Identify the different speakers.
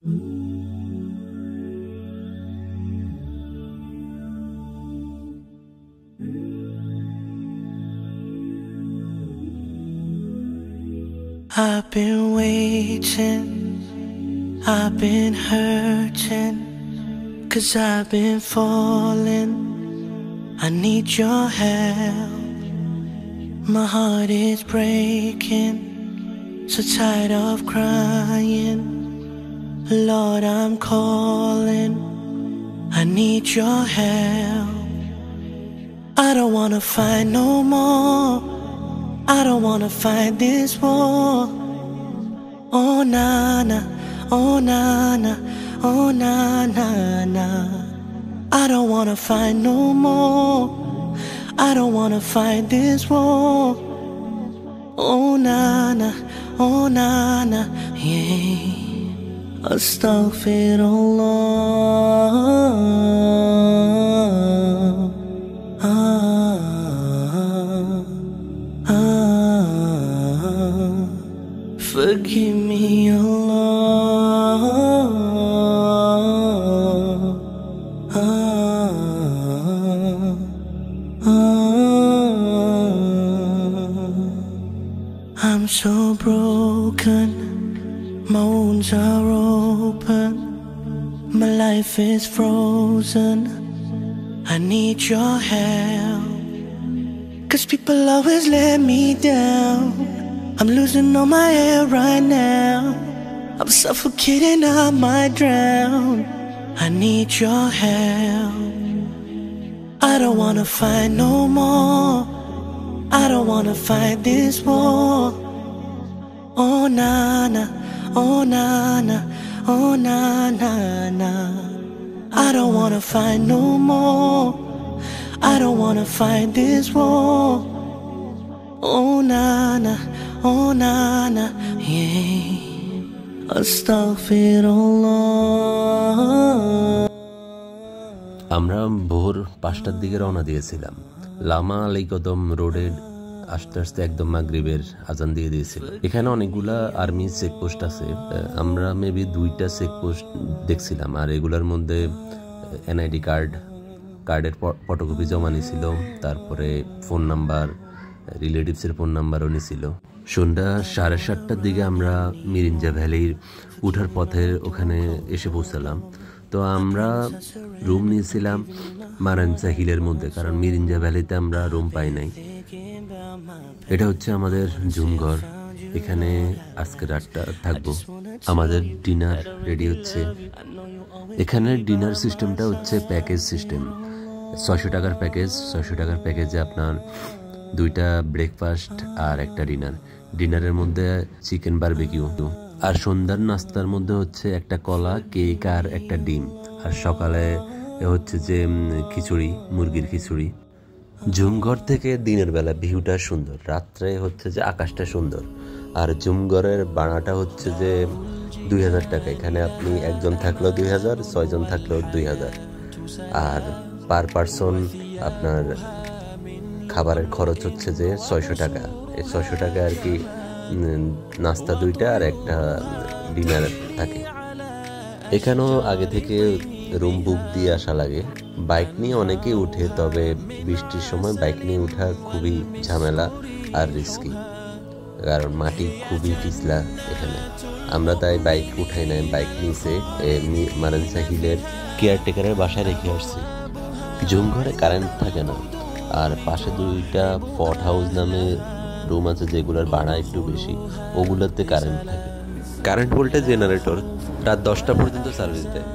Speaker 1: I've been waiting, I've been hurting, 'cause I've been falling. I need your help. My heart is breaking, so tired of crying. Lord, I'm calling, I need your help. I don't wanna fight no more, I don't wanna fight this war. Oh na na, oh na na, oh na na na. I don't wanna fight no more, I don't wanna fight this war. Oh na na, oh na na, yeah. Astaghfirullah. Forgive me, Allah. I'm so broken, my wounds are open, my life is frozen. I need your help, 'cause people always let me down. I'm losing all my air right now, I'm suffocating, I might drown. I need your help. I don't wanna fight no more, I don't wanna fight this war. Oh na na, oh na na, oh na na na. I don't wanna fight no more, I don't wanna fight this war. Oh na na, oh na na, yeah. Astaghfirullah.
Speaker 2: আমরা ভোর 5টার দিকে রওনা দিয়েছিলাম। লামা আলাইকদম রোডে আস্তে আস্তে একদম মাগরিবের আজান দিয়ে দিয়েছিল। এখানে অনেকগুলা আর্মি চেকপোস্ট আছে, আমরা মেবি 2টা চেকপোস্ট দেখছিলাম। আর এগুলার মধ্যে এনআইডি কার্ডের ফটোকপি জমা নিয়েছিল, তারপরে ফোন নাম্বার, রিলেটিভসের ফোন নাম্বারও নিয়েছিল। সন্ধ্যা 7:30টার দিকে আমরা মিরিঞ্জা ভ্যালির উঠার পথে ওখানে এসে পৌঁছালাম। তো আমরা রুম নিয়েছিলাম মারানসা হিলের মধ্যে, কারণ মিরিঞ্জা ভ্যালিতে আমরা রুম পাই নাই। এটা হচ্ছে আমাদের ঝুমঘর, এখানে আজকে রাতটা থাকবো। আমাদের ডিনার রেডি হচ্ছে। এখানে ডিনার সিস্টেমটা হচ্ছে প্যাকেজ সিস্টেম, 600 টাকার প্যাকেজ। 600 টাকার প্যাকেজে আপনার 2টা ব্রেকফাস্ট আর একটা ডিনার। ডিনারের মধ্যে চিকেন বারবিকিউ, আর সন্ধ্যার নাস্তার মধ্যে হচ্ছে একটা কলা, কেক আর একটা ডিম। আর সকালে হচ্ছে যে খিচুড়ি, মুরগির খিচুড়ি। ঝুমঘর থেকে দিনের বেলা ভিউটা সুন্দর, রাত্রে হচ্ছে যে আকাশটা সুন্দর। আর ঝুমঘরের ভাড়াটা হচ্ছে যে 2000 টাকা। এখানে আপনি একজন থাকলেও 2000, 6 জন থাকলেও 2000। আর পার পারসন আপনার খাবারের খরচ হচ্ছে যে 600 টাকা। এই 600 টাকা আর কি নাস্তা 2টা আর একটা ডিনার থাকে। এখানেও আগে থেকে রুম বুক দিয়ে আসা লাগে। বাইক নিয়ে অনেকেই উঠে, তবে বৃষ্টির সময় বাইক নিয়ে ওঠা খুবই ঝামেলা আর রিস্কি, কারণ মাটি খুবই পিছলা এখানে। আমরা তাই বাইক উঠাই নাই, বাইক নিচে মারানসা হিলের কেয়ারটেকারের বাসায় রেখে আসছি। ঝুমঘরে কারেন্ট থাকে না, আর পাশে 2টা পট হাউস নামে রুম আছে যেগুলোর ভাড়া একটু বেশি, ওগুলোতে কারেন্ট থাকে। কারেন্ট বলতে জেনারেটর রাত 10টা পর্যন্ত সার্ভিস দেয়।